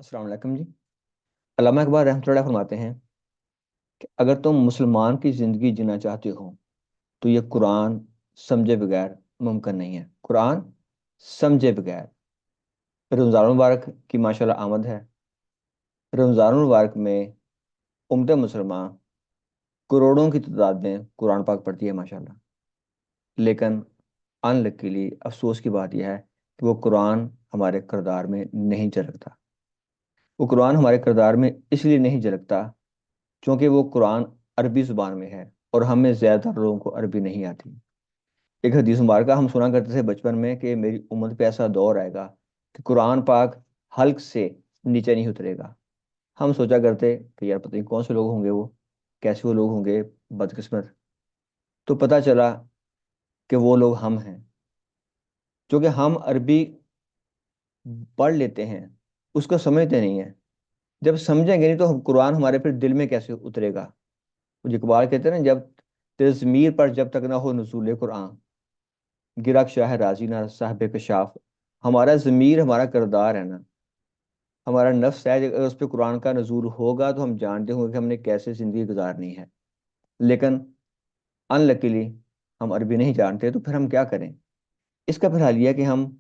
السلام علیکم جی۔ علامہ اقبال رحمۃ اللہ فرماتے ہیں کہ اگر تم مسلمان کی زندگی جینا چاہتے ہو تو یہ قرآن سمجھے بغیر ممکن نہیں ہے۔ قرآن سمجھے بغیر۔ رمضان المبارک کی ماشاءاللہ آمد ہے۔ رمضان المبارک میں امت مسلمان کروڑوں کی تعداد میں قرآن پاک پڑھتی ہے ماشاءاللہ، لیکن ان لکیلی افسوس کی بات یہ ہے کہ وہ قرآن ہمارے کردار میں نہیں جھلکتا۔ وہ قرآن ہمارے کردار میں اس لیے نہیں جھلکتا چونکہ وہ قرآن عربی زبان میں ہے اور ہمیں زیادہ تر لوگوں کو عربی نہیں آتی۔ ایک حدیث مبارکہ ہم سنا کرتے تھے بچپن میں کہ میری امت پہ ایسا دور آئے گا کہ قرآن پاک حلق سے نیچے نہیں اترے گا۔ ہم سوچا کرتے کہ یار پتہ نہیں کون سے لوگ ہوں گے، وہ کیسے وہ لوگ ہوں گے بدقسمت۔ تو پتہ چلا کہ وہ لوگ ہم ہیں، کیونکہ ہم عربی پڑھ لیتے ہیں، اس کو سمجھتے نہیں ہیں۔ جب سمجھیں گے نہیں تو قرآن ہمارے پھر دل میں کیسے اترے گا؟ جو اقبال کہتے ہیں نا، جب تیرے ضمیر پر جب تک نہ ہو نزول قرآن، گرک شاہ راضی نہ صاحب کشاف۔ ہمارا ضمیر ہمارا کردار ہے نا، ہمارا نفس ہے، اگر اس پہ قرآن کا نزول ہوگا تو ہم جانتے ہوں گے کہ ہم نے کیسے زندگی گزارنی ہے۔ لیکن ان لکیلی ہم عربی نہیں جانتے، تو پھر ہم کیا کریں؟ اس کا پھر حل یہ ہے کہ ہم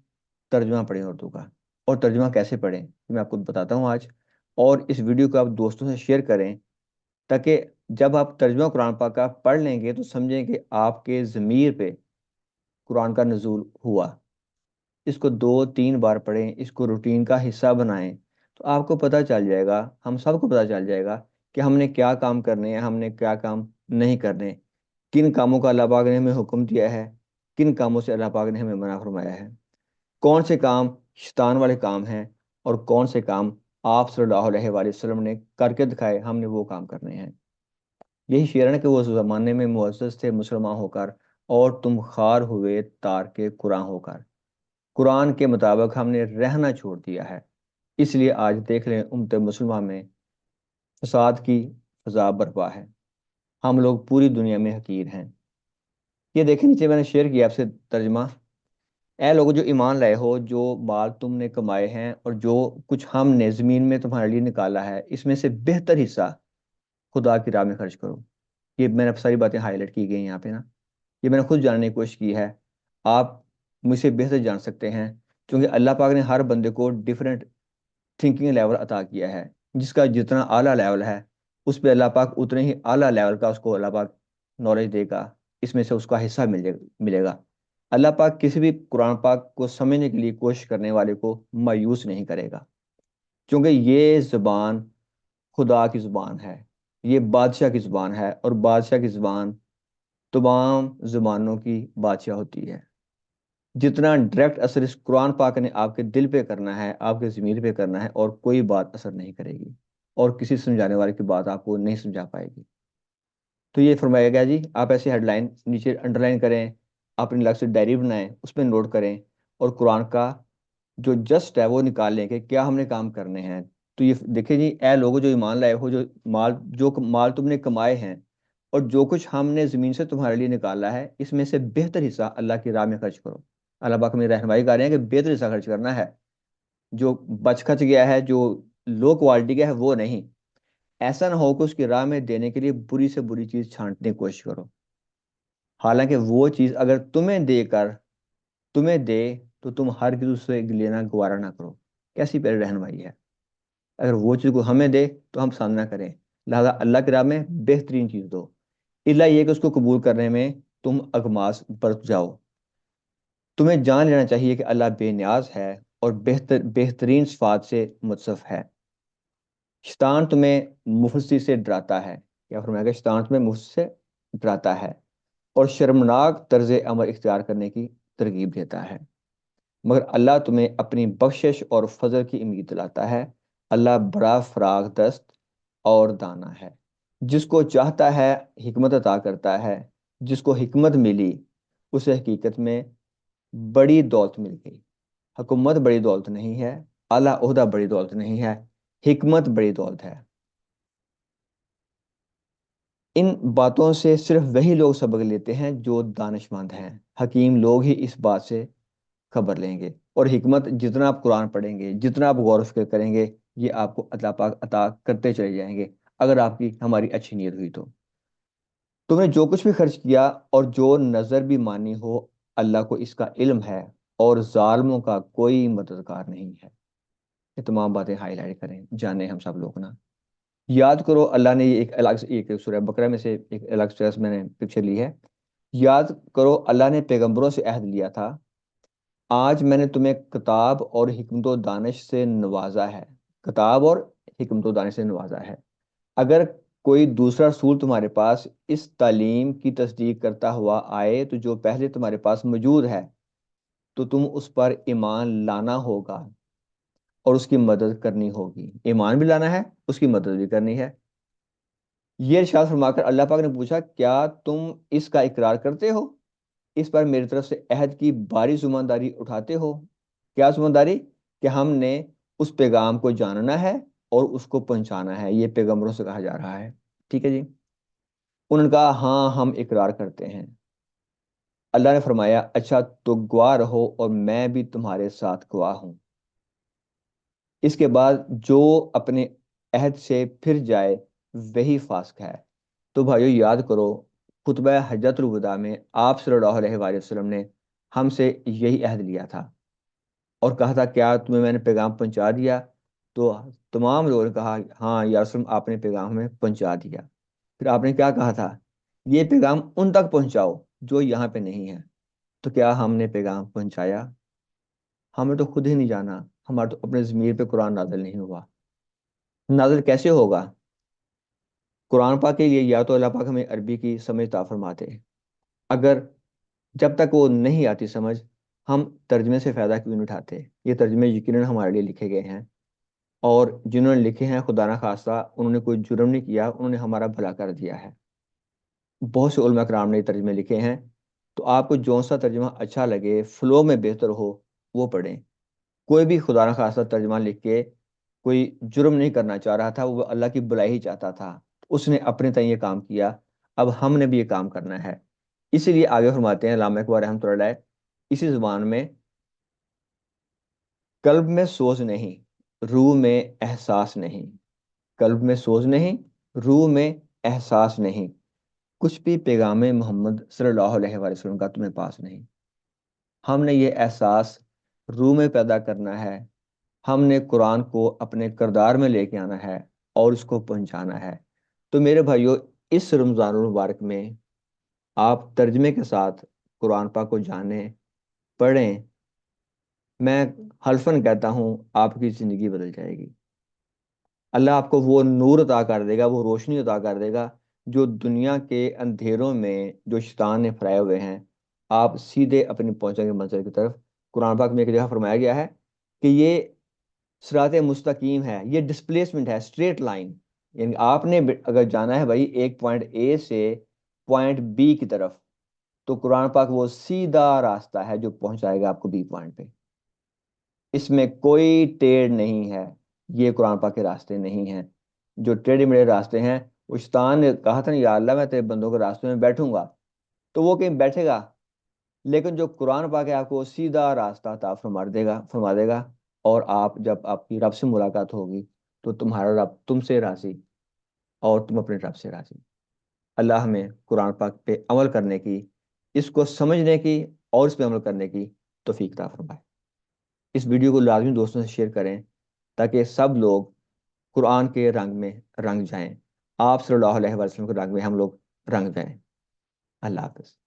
ترجمہ پڑھیں اردو کا۔ اور ترجمہ کیسے پڑھیں میں آپ کو بتاتا ہوں آج، اور اس ویڈیو کو آپ دوستوں سے شیئر کریں تاکہ جب آپ ترجمہ قرآن پاک کا پڑھ لیں گے تو سمجھیں کہ آپ کے ضمیر پہ قرآن کا نزول ہوا۔ اس کو 2-3 بار پڑھیں، اس کو روٹین کا حصہ بنائیں، تو آپ کو پتہ چل جائے گا، ہم سب کو پتہ چل جائے گا کہ ہم نے کیا کام کرنے ہیں، ہم نے کیا کام نہیں کرنے، کن کاموں کا اللہ پاک نے ہمیں حکم دیا ہے، کن کاموں سے اللہ پاک نے ہمیں منع فرمایا ہے، کون سے کام شیطان والے کام ہیں اور کون سے کام آپ صلی اللہ علیہ وآلہ وسلم نے کر کے دکھائے، ہم نے وہ کام کرنے ہیں۔ یہی شعر ہے نا کہ وہ زمانے میں معزز تھے مسلمان ہو کر، اور تم خار ہوئے تار کے قرآن ہو کر۔ قرآن کے مطابق ہم نے رہنا چھوڑ دیا ہے، اس لیے آج دیکھ لیں امت مسلمہ میں فساد کی فضا برپا ہے، ہم لوگ پوری دنیا میں حقیر ہیں۔ یہ دیکھیں نیچے میں نے شیئر کیا آپ سے ترجمہ۔ اے لوگوں جو ایمان لائے ہو، جو مال تم نے کمائے ہیں اور جو کچھ ہم نے زمین میں تمہارے لیے نکالا ہے، اس میں سے بہتر حصہ خدا کی راہ میں خرچ کرو۔ یہ میں نے ساری باتیں ہائی لائٹ کی گئی ہیں یہاں پہ نا، یہ میں نے خود جاننے کی کوشش کی ہے، آپ مجھ سے بہتر جان سکتے ہیں، کیونکہ اللہ پاک نے ہر بندے کو ڈیفرنٹ تھنکنگ لیول عطا کیا ہے۔ جس کا جتنا اعلیٰ لیول ہے اس پہ اللہ پاک اتنے ہی اعلیٰ لیول کا اس کو اللہ پاک نالج دے گا، اس میں سے اس کا حصہ ملے گا۔ اللہ پاک کسی بھی قرآن پاک کو سمجھنے کے لیے کوشش کرنے والے کو مایوس نہیں کرے گا، کیونکہ یہ زبان خدا کی زبان ہے، یہ بادشاہ کی زبان ہے، اور بادشاہ کی زبان تمام زبانوں کی بادشاہ ہوتی ہے۔ جتنا ڈائریکٹ اثر اس قرآن پاک نے آپ کے دل پہ کرنا ہے، آپ کے ضمیر پہ کرنا ہے، اور کوئی بات اثر نہیں کرے گی، اور کسی سمجھانے والے کی بات آپ کو نہیں سمجھا پائے گی۔ تو یہ فرمایا گیا جی، آپ ایسے ہیڈ لائن نیچے انڈر لائن کریں، اپنی الگ سے ڈائری بنائیں، اس میں نوٹ کریں، اور قرآن کا جو جسٹ ہے وہ نکال لیں کہ کیا ہم نے کام کرنے ہیں۔ تو یہ دیکھیں جی، اے لوگوں جو ایمان لائے ہو، جو مال تم نے کمائے ہیں اور جو کچھ ہم نے زمین سے تمہارے لیے نکالا ہے، اس میں سے بہتر حصہ اللہ کی راہ میں خرچ کرو۔ اللہ پاک میں رہنمائی کر رہے ہیں کہ بہتر حصہ خرچ کرنا ہے، جو بچ کھچ گیا ہے، جو لو کوالٹی کا ہے وہ نہیں۔ ایسا نہ ہو کہ اس کی راہ میں دینے کے لیے بری سے بری چیز چھانٹنے کی کوشش کرو، حالانکہ وہ چیز اگر تمہیں دے تو تم ہر کسی سے لینا گوارا نہ کرو۔ کیسی پیاری رہنمائی ہے! اگر وہ چیز کو ہمیں دے تو ہم سامنا کریں، لہذا اللہ کی راہ میں بہترین چیز دو، الا یہ کہ اس کو قبول کرنے میں تم اغماس برت جاؤ۔ تمہیں جان لینا چاہیے کہ اللہ بے نیاز ہے اور بہترین صفات سے متصف ہے۔ شیطان تمہیں مفلسی سے ڈراتا ہے، کیا فرمایا گیا؟ شیطان تمہیں مفلسی سے ڈراتا ہے اور شرمناک طرز عمل اختیار کرنے کی ترغیب دیتا ہے، مگر اللہ تمہیں اپنی بخشش اور فضل کی امید دلاتا ہے۔ اللہ بڑا فراغ دست اور دانا ہے، جس کو چاہتا ہے حکمت عطا کرتا ہے۔ جس کو حکمت ملی اسے حقیقت میں بڑی دولت مل گئی۔ حکومت بڑی دولت نہیں ہے، اعلیٰ عہدہ بڑی دولت نہیں ہے، حکمت بڑی دولت ہے۔ ان باتوں سے صرف وہی لوگ سبق لیتے ہیں جو دانش مند ہیں، حکیم لوگ ہی اس بات سے خبر لیں گے۔ اور حکمت، جتنا آپ قرآن پڑھیں گے، جتنا آپ غور و فکر کریں گے، یہ آپ کو اللہ پاک عطا کرتے چلے جائیں گے، اگر آپ کی ہماری اچھی نیت ہوئی تو۔ تم نے جو کچھ بھی خرچ کیا اور جو نظر بھی مانی ہو، اللہ کو اس کا علم ہے، اور ظالموں کا کوئی مددگار نہیں ہے۔ یہ تمام باتیں ہائی لائٹ کریں، جانیں ہم سب لوگ نا۔ یاد کرو اللہ نے یہ ایک الگ سے، ایک سورہ بقرہ میں سے ایک الگ سے میں نے پکچر لی ہے۔ یاد کرو اللہ نے پیغمبروں سے عہد لیا تھا، آج میں نے تمہیں کتاب اور حکمت و دانش سے نوازا ہے، کتاب اور حکمت و دانش سے نوازا ہے۔ اگر کوئی دوسرا رسول تمہارے پاس اس تعلیم کی تصدیق کرتا ہوا آئے تو جو پہلے تمہارے پاس موجود ہے، تو تم اس پر ایمان لانا ہوگا اور اس کی مدد کرنی ہوگی۔ ایمان بھی لانا ہے، اس کی مدد بھی کرنی ہے۔ یہ ارشاد فرما کر اللہ پاک نے پوچھا، کیا تم اس کا اقرار کرتے ہو؟ اس پر میری طرف سے عہد کی باری زمانداری اٹھاتے ہو؟ کیا زمانداری؟ کہ ہم نے اس پیغام کو جاننا ہے اور اس کو پہنچانا ہے، یہ پیغمبروں سے کہا جا رہا ہے۔ ٹھیک ہے جی۔ انہوں نے کہا ہاں ہم اقرار کرتے ہیں۔ اللہ نے فرمایا اچھا تو گواہ رہو اور میں بھی تمہارے ساتھ گواہ ہوں۔ اس کے بعد جو اپنے عہد سے پھر جائے وہی فاسق ہے۔ تو بھائیو یاد کرو، خطبہ حجۃ الوداع میں آپ صلی اللہ علیہ وآلہ وسلم نے ہم سے یہی عہد لیا تھا اور کہا تھا کیا تمہیں میں نے پیغام پہنچا دیا؟ تو تمام لوگوں نے کہا ہاں یا رسول آپ نے پیغام ہمیں پہنچا دیا۔ پھر آپ نے کیا کہا تھا؟ یہ پیغام ان تک پہنچاؤ جو یہاں پہ نہیں ہے۔ تو کیا ہم نے پیغام پہنچایا؟ ہمیں تو خود ہی نہیں جانا، ہمارا تو اپنے ضمیر پہ قرآن نازل نہیں ہوا۔ نازل کیسے ہوگا؟ قرآن پاک کے لیے یا تو اللہ پاک ہمیں عربی کی سمجھ عطا فرماتے، اگر جب تک وہ نہیں آتی سمجھ، ہم ترجمے سے فائدہ کیوں نہیں اٹھاتے؟ یہ ترجمے یقیناً ہمارے لیے لکھے گئے ہیں، اور جنہوں نے لکھے ہیں خدا نہ خواستہ انہوں نے کوئی جرم نہیں کیا، انہوں نے ہمارا بھلا کر دیا ہے۔ بہت سے علماء کرام نے یہ ترجمے لکھے ہیں، تو آپ کو جو سا ترجمہ اچھا لگے، فلو میں بہتر ہو، وہ پڑھیں۔ کوئی بھی خدا نہ خواستہ ترجمہ لکھ کے کوئی جرم نہیں کرنا چاہ رہا تھا، وہ اللہ کی بلائی ہی چاہتا تھا، اس نے اپنے تئیں یہ کام کیا، اب ہم نے بھی یہ کام کرنا ہے۔ اسی لیے آگے فرماتے ہیں علامہ اقبال رحمۃ اللہ علیہ، اسی زبان میں، قلب میں سوز نہیں، روح میں احساس نہیں، قلب میں سوز نہیں، روح میں احساس نہیں، کچھ بھی پیغام محمد صلی اللہ علیہ وآلہ وسلم کا تمہیں پاس نہیں۔ ہم نے یہ احساس روح میں پیدا کرنا ہے، ہم نے قرآن کو اپنے کردار میں لے کے آنا ہے اور اس کو پہنچانا ہے۔ تو میرے بھائیو، اس رمضان المبارک میں آپ ترجمے کے ساتھ قرآن پاک کو جانیں، پڑھیں۔ میں حلفاً کہتا ہوں آپ کی زندگی بدل جائے گی۔ اللہ آپ کو وہ نور عطا کر دے گا، وہ روشنی عطا کر دے گا جو دنیا کے اندھیروں میں جو شیطان نے پھیلائے ہوئے ہیں، آپ سیدھے اپنی پہنچیں گے منزل کی طرف۔ قرآن پاک میں ایک جگہ فرمایا گیا ہے کہ یہ صراط مستقیم ہے، یہ ڈسپلیسمنٹ ہے، اسٹریٹ لائن، یعنی آپ نے اگر جانا ہے بھائی ایک پوائنٹ اے سے پوائنٹ بی کی طرف، تو قرآن پاک وہ سیدھا راستہ ہے جو پہنچائے گا آپ کو بی پوائنٹ پہ۔ اس میں کوئی ٹیڑھ نہیں ہے، یہ قرآن پاک کے راستے نہیں ہیں۔ جو ٹیڑھے میڑے راستے ہیں، وہ شیطان نے کہا تھا نا یا اللہ میں تیرے بندوں کے راستے میں بیٹھوں گا، تو وہ کہیں بیٹھے گا، لیکن جو قرآن پاک ہے آپ کو سیدھا راستہ عطا فرما دے گا، اور آپ جب آپ کی رب سے ملاقات ہوگی تو تمہارا رب تم سے راضی اور تم اپنے رب سے راضی۔ اللہ ہمیں قرآن پاک پہ عمل کرنے کی، اس کو سمجھنے کی اور اس پہ عمل کرنے کی توفیق عطا فرمائے۔ اس ویڈیو کو لازمی دوستوں سے شیئر کریں تاکہ سب لوگ قرآن کے رنگ میں رنگ جائیں، آپ صلی اللہ علیہ وسلم کے رنگ میں ہم لوگ رنگ جائیں۔ اللہ حافظ۔